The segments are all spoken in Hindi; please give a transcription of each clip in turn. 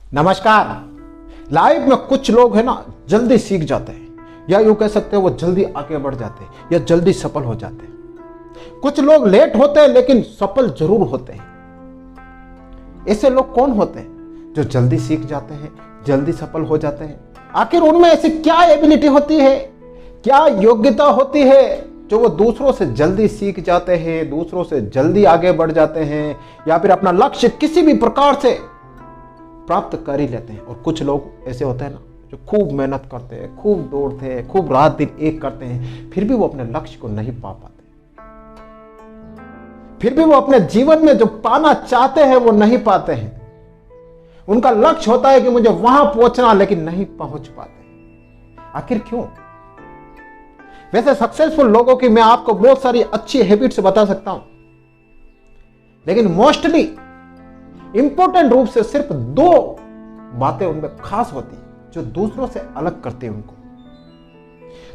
नमस्कार। लाइफ में कुछ लोग है ना जल्दी सीख जाते हैं, या यूं कह सकते हैं वो जल्दी आगे बढ़ जाते हैं या जल्दी सफल हो जाते हैं। कुछ लोग लेट होते हैं लेकिन सफल जरूर होते हैं। ऐसे लोग कौन होते हैं जो जल्दी सीख जाते हैं, जल्दी सफल हो जाते हैं? आखिर उनमें ऐसी क्या एबिलिटी होती है, क्या योग्यता होती है जो वो दूसरों से जल्दी सीख जाते हैं, दूसरों से जल्दी आगे बढ़ जाते हैं, या फिर अपना लक्ष्य किसी भी प्रकार से प्राप्त कर ही लेते हैं? और कुछ लोग ऐसे होते हैं ना जो खूब मेहनत करते हैं, खूब दौड़ते हैं, खूब रात दिन एक करते हैं, फिर भी वो अपने लक्ष्य को नहीं पा पाते। फिर भी वो अपने जीवन में जो पाना चाहते हैं वो नहीं पाते हैं। उनका लक्ष्य होता है कि मुझे वहां पहुंचना, लेकिन नहीं पहुंच पाते। आखिर क्यों? वैसे सक्सेसफुल लोगों की मैं आपको बहुत सारी अच्छी हैबिट्स बता सकता हूं, लेकिन मोस्टली इंपॉर्टेंट रूप से सिर्फ दो बातें उनमें खास होती है जो दूसरों से अलग करती है, उनको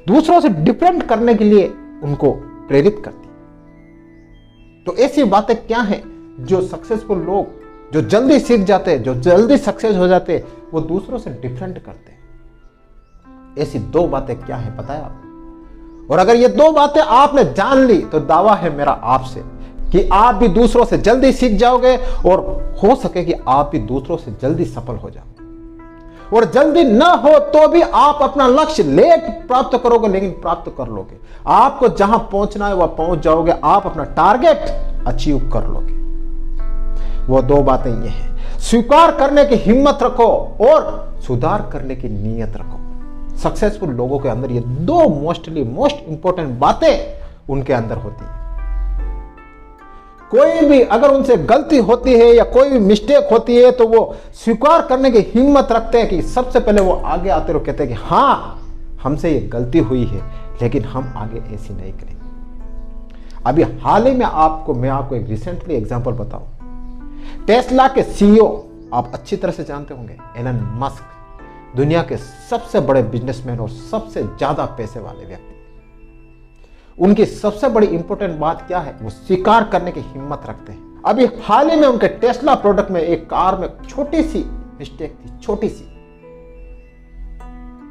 दूसरों से डिफरेंट करने के लिए उनको प्रेरित करती है। तो ऐसी बातें क्या हैं जो सक्सेसफुल लोग जो जल्दी सीख जाते हैं, जो जल्दी सक्सेस हो जाते हैं, वो दूसरों से डिफरेंट करते हैं? ऐसी दो बातें क्या है पता है आपको? और अगर ये दो बातें आपने जान ली तो दावा है मेरा आपसे कि आप भी दूसरों से जल्दी सीख जाओगे, और हो सके कि आप भी दूसरों से जल्दी सफल हो जाओ। और जल्दी ना हो तो भी आप अपना लक्ष्य लेट प्राप्त करोगे, लेकिन प्राप्त कर लोगे। आपको जहां पहुंचना है वह पहुंच जाओगे, आप अपना टारगेट अचीव कर लोगे। वो दो बातें ये हैं, स्वीकार करने की हिम्मत रखो और सुधार करने की नीयत रखो। सक्सेसफुल लोगों के अंदर ये दो मोस्ट इंपॉर्टेंट बातें उनके अंदर होती है। कोई भी अगर उनसे गलती होती है या कोई भी मिस्टेक होती है तो वो स्वीकार करने की हिम्मत रखते हैं कि सबसे पहले वो आगे आते और कहते हैं कि हाँ, हमसे ये गलती हुई है, लेकिन हम आगे ऐसी नहीं करेंगे। अभी हाल ही में मैं आपको एक रिसेंटली एग्जांपल बताऊं। टेस्ला के सीईओ आप अच्छी तरह से जानते होंगे, एलन मस्क, दुनिया के सबसे बड़े बिजनेसमैन और सबसे ज्यादा पैसे वाले व्यक्ति। उनकी सबसे बड़ी इंपॉर्टेंट बात क्या है? वो स्वीकार करने की हिम्मत रखते हैं। अभी हाल ही में उनके टेस्ला प्रोडक्ट में एक कार में छोटी सी मिस्टेक थी, छोटी सी,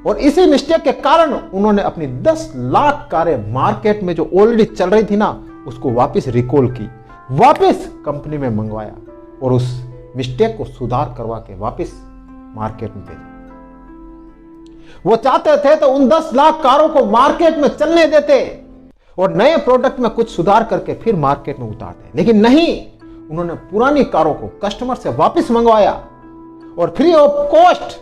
और इसी मिस्टेक के कारण उन्होंने अपनी 10 लाख कारें मार्केट में जो ऑलरेडी चल रही थी ना, उसको वापस रिकॉल की, वापस कंपनी में मंगवाया और उस मिस्टेक को सुधार करवा के वापस मार्केट में भेजा। वो चाहते थे तो उन 10 लाख कारों को मार्केट में चलने देते और नए प्रोडक्ट में कुछ सुधार करके फिर मार्केट में उतारते, लेकिन नहीं, उन्होंने पुरानी कारों को कस्टमर से वापस मंगवाया और फ्री ऑफ कॉस्ट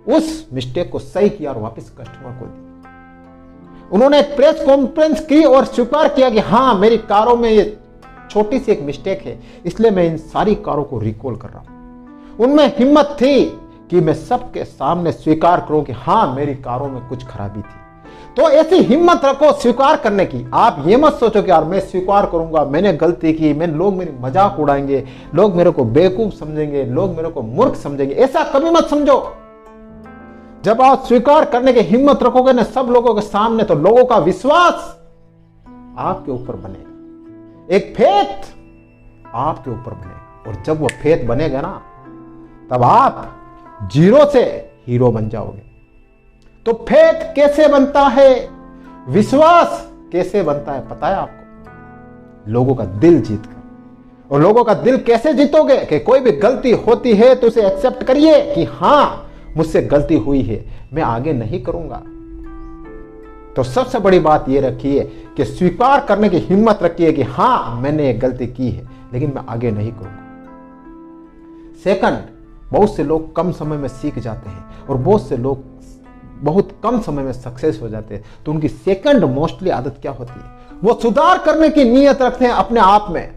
उस मिस्टेक को सही किया और वापस कस्टमर को दी। उन्होंने एक प्रेस कॉन्फ्रेंस की और स्वीकार किया कि हाँ, मेरी कारों में ये छोटी सी एक मिस्टेक है, इसलिए मैं इन सारी कारों को रिकॉल कर रहा हूं। उनमें हिम्मत थी कि मैं सबके सामने स्वीकार करूं कि हाँ, मेरी कारों में कुछ खराबी थी। तो ऐसी हिम्मत रखो स्वीकार करने की। आप ये मत सोचो कि यार मैं स्वीकार करूंगा, मैंने गलती की, लोग मेरी मजाक उड़ाएंगे, लोग मेरे को बेवकूफ समझेंगे, लोग मेरे को मूर्ख समझेंगे। ऐसा कभी मत समझो। जब आप स्वीकार करने की हिम्मत रखोगे ना सब लोगों के सामने, तो लोगों का विश्वास आपके ऊपर बनेगा, एक फेथ आपके ऊपर बनेगा, और जब वो फेथ बनेगा ना, तब आप जीरो से हीरो बन जाओगे। तो फेथ कैसे बनता है, विश्वास कैसे बनता है पता है आपको? लोगों का दिल जीतकर। और लोगों का दिल कैसे जीतोगे? कि कोई भी गलती होती है तो उसे एक्सेप्ट करिए कि हाँ, मुझसे गलती हुई है, मैं आगे नहीं करूंगा। तो सबसे बड़ी बात यह रखिए कि स्वीकार करने की हिम्मत रखिए कि हाँ, मैंने एक गलती की है, लेकिन मैं आगे नहीं करूंगा। सेकंड, बहुत से लोग कम समय में सीख जाते हैं और बहुत से लोग बहुत कम समय में सक्सेस हो जाते हैं। तो उनकी सेकंड मोस्टली आदत क्या होती है? वो सुधार करने की नीयत रखते हैं अपने आप में।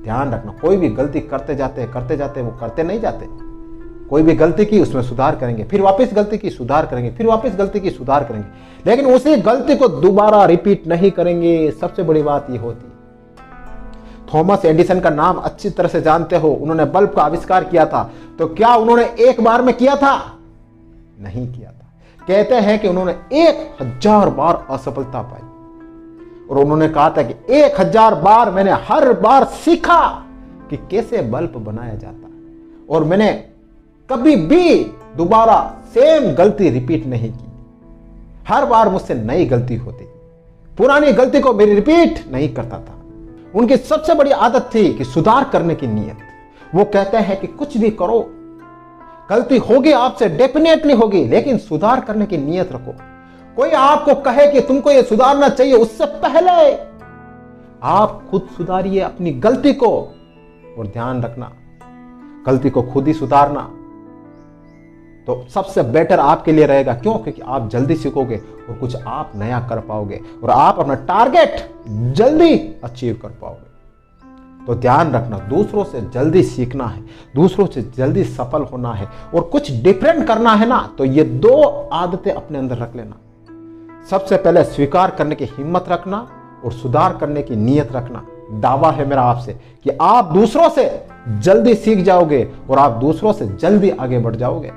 ध्यान रखना, कोई भी गलती करते जाते वो करते नहीं जाते। कोई भी गलती की उसमें सुधार करेंगे, फिर वापस गलती की सुधार करेंगे, फिर वापस गलती की सुधार करेंगे, लेकिन उसी गलती को दोबारा रिपीट नहीं करेंगे। सबसे बड़ी बात यह होती है। थॉमस एडिसन का नाम अच्छी तरह से जानते हो। उन्होंने बल्ब का आविष्कार किया था, तो क्या उन्होंने एक बार में किया था? नहीं किया था। कहते हैं कि उन्होंने 1000 बार असफलता पाई और उन्होंने कहा था कि 1000 बार मैंने हर बार सीखा कि कैसे बल्ब बनाया जाता है, और मैंने कभी भी दोबारा सेम गलती रिपीट नहीं की। हर बार मुझसे नई गलती होती, पुरानी गलती को मेरी रिपीट नहीं करता था। उनकी सबसे बड़ी आदत थी कि सुधार करने की नीयत। वो कहते हैं कि कुछ भी करो, गलती होगी आपसे, डेफिनेटली होगी, लेकिन सुधार करने की नीयत रखो। कोई आपको कहे कि तुमको ये सुधारना चाहिए, उससे पहले आप खुद सुधारिए अपनी गलती को। और ध्यान रखना, गलती को खुद ही सुधारना तो सबसे बेटर आपके लिए रहेगा। क्यों? क्योंकि आप जल्दी सीखोगे और कुछ आप नया कर पाओगे और आप अपना टारगेट जल्दी अचीव कर पाओगे। तो ध्यान रखना, दूसरों से जल्दी सीखना है, दूसरों से जल्दी सफल होना है और कुछ डिफरेंट करना है ना, तो ये 2 आदतें अपने अंदर रख लेना। सबसे पहले स्वीकार करने की हिम्मत रखना और सुधार करने की नीयत रखना। दावा है मेरा आपसे कि आप दूसरों से जल्दी सीख जाओगे और आप दूसरों से जल्दी आगे बढ़ जाओगे।